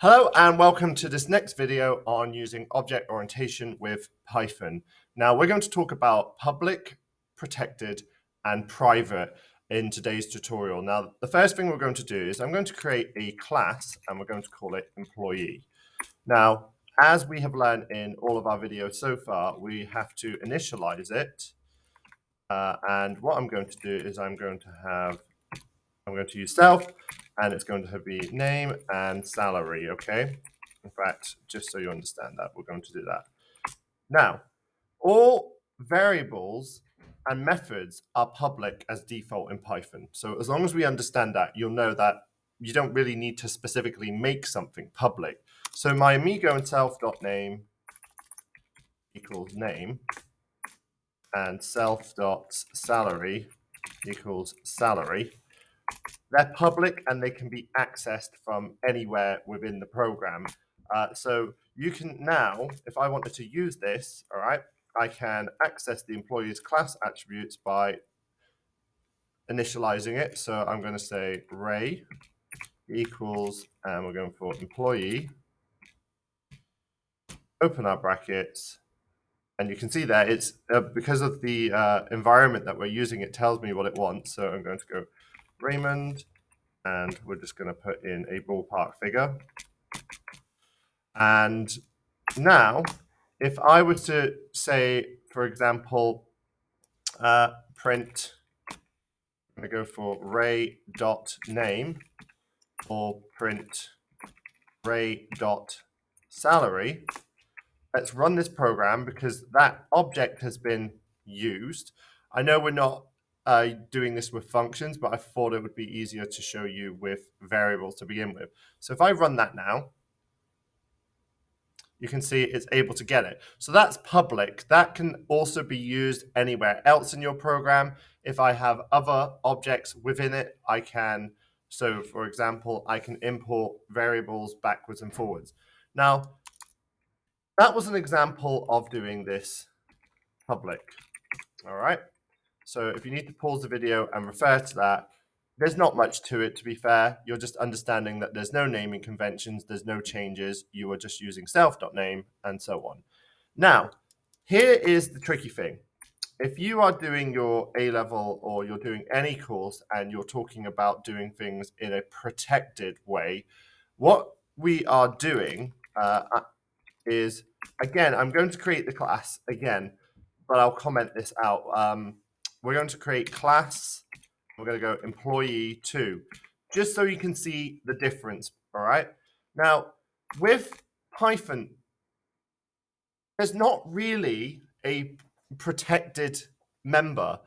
Hello and welcome to this next video on using object orientation with Python. Now we're going to talk about public, protected, and private in today's tutorial. Now the first thing we're going to do is I'm going to create a class and we're going to call it employee. Now, as we have learned in all of our videos so far, we have to initialize it. And what I'm going to do is I'm going to use self, and it's going to be name and salary, okay? In fact, just so you understand that, we're going to do that. Now, all variables and methods are public as default in Python. So as long as we understand that, you'll know that you don't really need to specifically make something public. So my amigo and self.name equals name, and self.salary equals salary. They're public and they can be accessed from anywhere within the program. So you can now, if I wanted to use this, all right, I can access the employee's class attributes by initializing it. So I'm going to say Ray equals, and we're going for employee, open our brackets, and you can see there it's because of the environment that we're using, it tells me what it wants. So I'm going to go Raymond, and we're just going to put in a ballpark figure. And now, if I were to say, for example, print, I'm going to go for ray.name or print ray.salary. Let's run this program because that object has been used. I know we're not doing this with functions, but I thought it would be easier to show you with variables to begin with. So if I run that now, you can see it's able to get it. So that's public. That can also be used anywhere else in your program. If I have other objects within it, I can, so for example, I can import variables backwards and forwards. Now, that was an example of doing this public, all right? So if you need to pause the video and refer to that, there's not much to it, to be fair. You're just understanding that there's no naming conventions, there's no changes. You are just using self.name and so on. Now, here is the tricky thing. If you are doing your A-level or you're doing any course and you're talking about doing things in a protected way, what we are doing is, again, I'm going to create the class again, but I'll comment this out. We're going to create class. We're going to go employee2, just so you can see the difference, all right? Now, with Python, there's not really a protected member.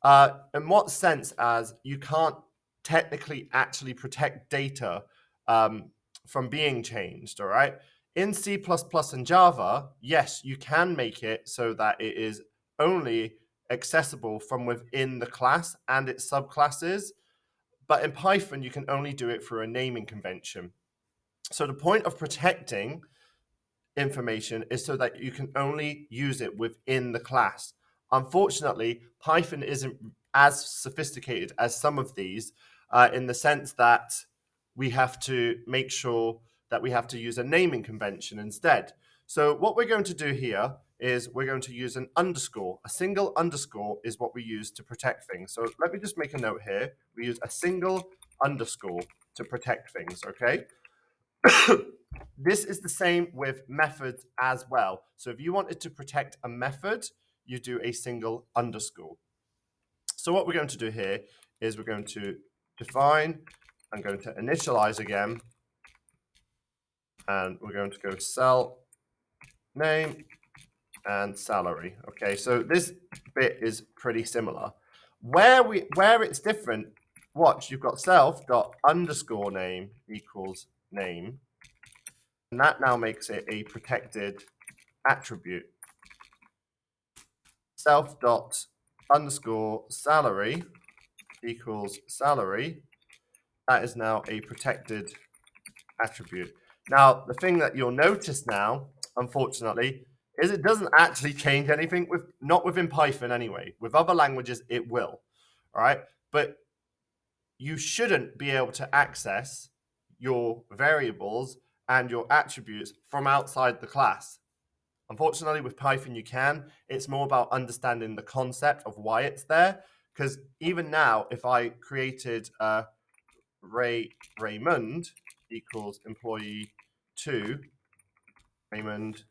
In what sense? As you can't technically actually protect data from being changed, all right? In C++ and Java, yes, you can make it so that it is only accessible from within the class and its subclasses, but in Python, you can only do it through a naming convention. So the point of protecting information is so that you can only use it within the class. Unfortunately, Python isn't as sophisticated as some of these in the sense that we have to make sure that we have to use a naming convention instead. So what we're going to do here is we're going to use an underscore. A single underscore is what we use to protect things. So let me just make a note here. We use a single underscore to protect things, okay? This is the same with methods as well. So if you wanted to protect a method, you do a single underscore. So what we're going to do here is we're going to define, I'm going to initialize again, and we're going to go cell name and salary. Okay, so this bit is pretty similar. Where it's different, watch, you've got self.underscore name equals name. And that now makes it a protected attribute. Self.underscore salary equals salary. That is now a protected attribute. Now, the thing that you'll notice now, unfortunately, is it doesn't actually change anything, not within Python anyway. With other languages, it will, all right? But you shouldn't be able to access your variables and your attributes from outside the class. Unfortunately, with Python, you can. It's more about understanding the concept of why it's there. Because even now, if I created Raymond equals employee 2, Raymond,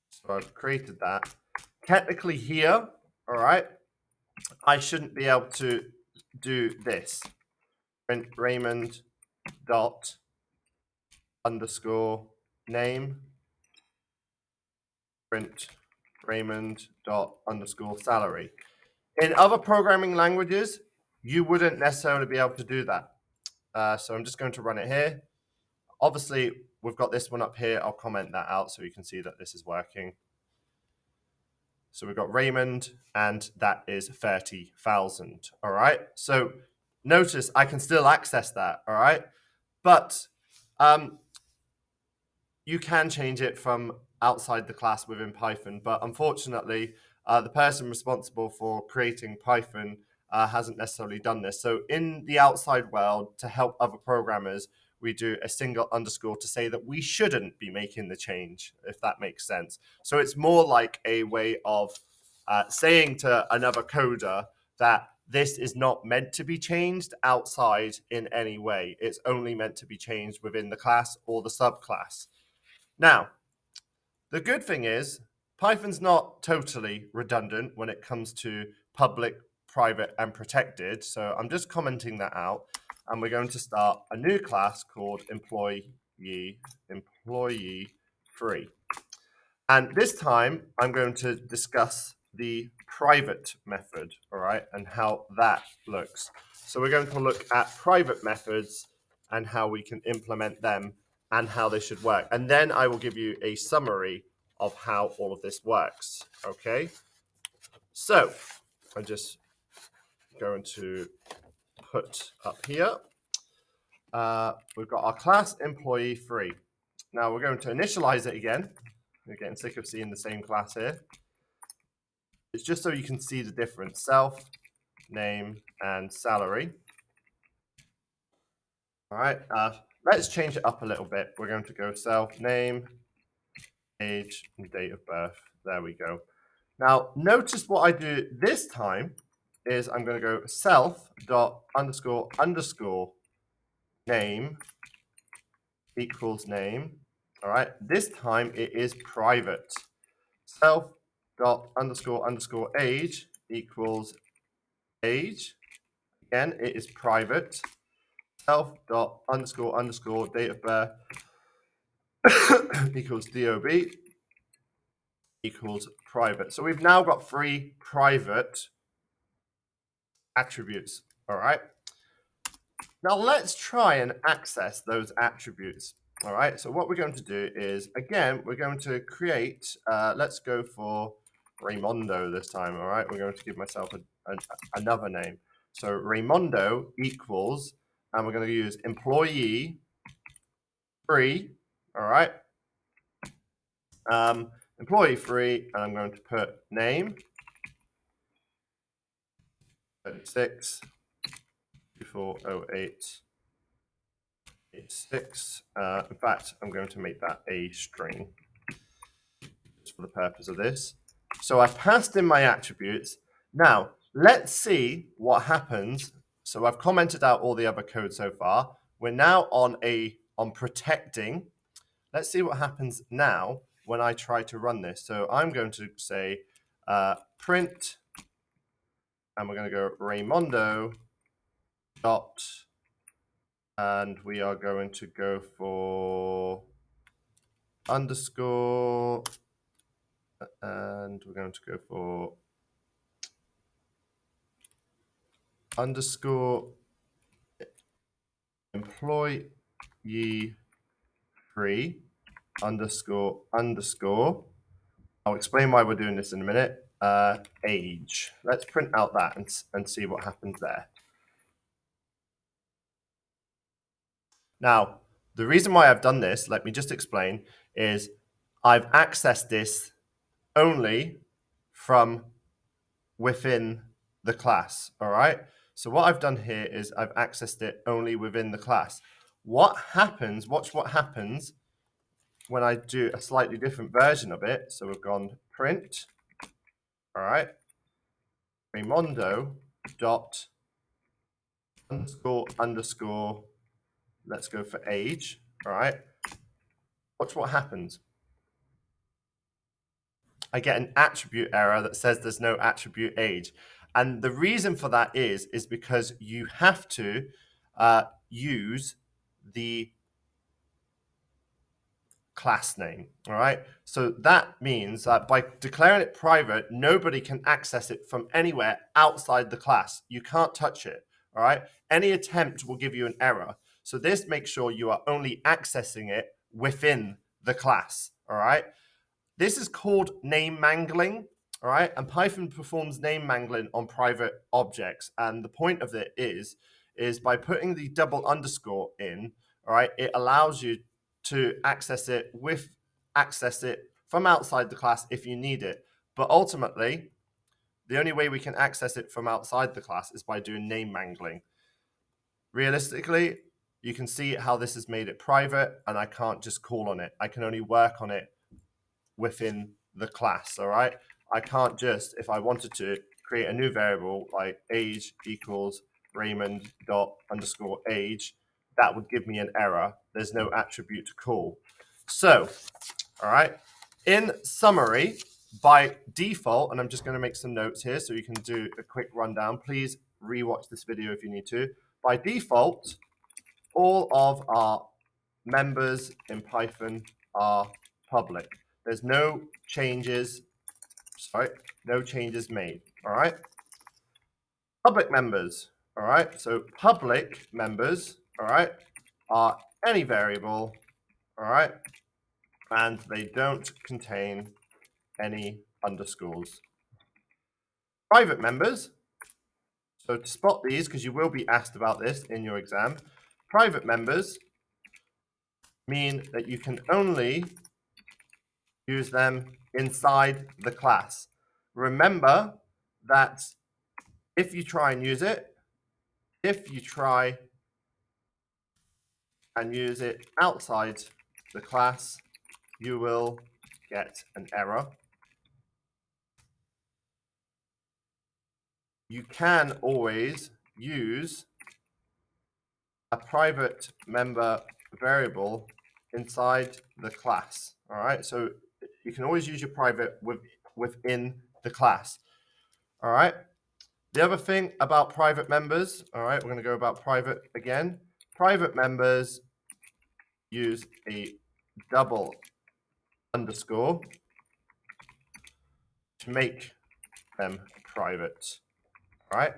so I've created that. Technically here, all right, I shouldn't be able to do this. Print Raymond dot underscore name, print Raymond dot underscore salary. In other programming languages, you wouldn't necessarily be able to do that. So I'm just going to run it here. Obviously, we've got this one up here. I'll comment that out so you can see that this is working. So we've got Raymond, and that is 30,000. All right. So notice I can still access that. All right. But you can change it from outside the class within Python. But unfortunately, the person responsible for creating Python hasn't necessarily done this. So in the outside world, to help other programmers, we do a single underscore to say that we shouldn't be making the change, if that makes sense. So it's more like a way of saying to another coder that this is not meant to be changed outside in any way. It's only meant to be changed within the class or the subclass. Now, the good thing is Python's not totally redundant when it comes to public, private, and protected. So I'm just commenting that out. And we're going to start a new class called employee free. And this time I'm going to discuss the private method, all right, and how that looks. So we're going to look at private methods and how we can implement them and how they should work. And then I will give you a summary of how all of this works, okay? So I'm just going to put up here, we've got our class employee free. Now we're going to initialize it again. We're getting sick of seeing the same class here. It's just so you can see the difference, self, name, and salary. All right, let's change it up a little bit. We're going to go self, name, age, and date of birth. There we go. Now, notice what I do this time is I'm going to go self dot underscore underscore name equals name. All right, this time it is private. Self dot underscore underscore age equals age. Again, it is private. Self dot underscore underscore date of birth equals DOB equals private. So we've now got 3 private attributes. All right. Now let's try and access those attributes. All right. So what we're going to do is, again, we're going to create, let's go for Raymondo this time. All right. We're going to give myself another name. So Raymondo equals, and we're going to use employee free. All right. Employee free, and I'm going to put name 36 2408 86. In fact, I'm going to make that a string just for the purpose of this. So I've passed in my attributes. Now let's see what happens. So I've commented out all the other code so far. We're now on protecting. Let's see what happens now when I try to run this. So I'm going to say print, and we're going to go Raymondo dot, and we are going to go for underscore, and we're going to go for underscore employee free underscore underscore. I'll explain why we're doing this in a minute. Age. Let's print out that and see what happens there. Now, the reason why I've done this, let me just explain, is I've accessed this only from within the class, all right? So what I've done here is I've accessed it only within the class. What happens, watch what happens when I do a slightly different version of it. So we've gone print, all right, Raimondo dot underscore underscore, let's go for age, all right. Watch what happens. I get an attribute error that says there's no attribute age. And the reason for that is because you have to use the class name, all right? So that means that by declaring it private, nobody can access it from anywhere outside the class. You can't touch it, all right? Any attempt will give you an error. So this makes sure you are only accessing it within the class, all right? This is called name mangling, all right? And Python performs name mangling on private objects. And the point of it is by putting the double underscore in, all right, it allows you to access it from outside the class if you need it. But ultimately, the only way we can access it from outside the class is by doing name mangling. Realistically, you can see how this has made it private, and I can't just call on it. I can only work on it within the class, all right? I can't just, if I wanted to, create a new variable like age equals Raymond dot underscore age. That would give me an error. There's no attribute to call. So, all right, in summary, by default, and I'm just going to make some notes here so you can do a quick rundown. Please rewatch this video if you need to. By default, all of our members in Python are public. There's no changes, no changes made, all right? Public members, all right? So public members, all right, are any variable, all right? And they don't contain any underscores. Private members, so to spot these, because you will be asked about this in your exam, private members mean that you can only use them inside the class. Remember that if you try and use it outside the class, you will get an error. You can always use a private member variable inside the class, all right? So you can always use your private within the class, all right? The other thing about private members, all right, we're going to go about private again. Private members use a double underscore to make them private, all right?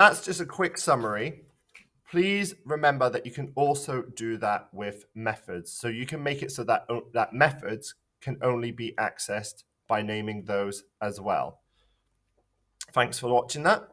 That's just a quick summary. Please remember that you can also do that with methods. So you can make it so that methods can only be accessed by naming those as well. Thanks for watching that.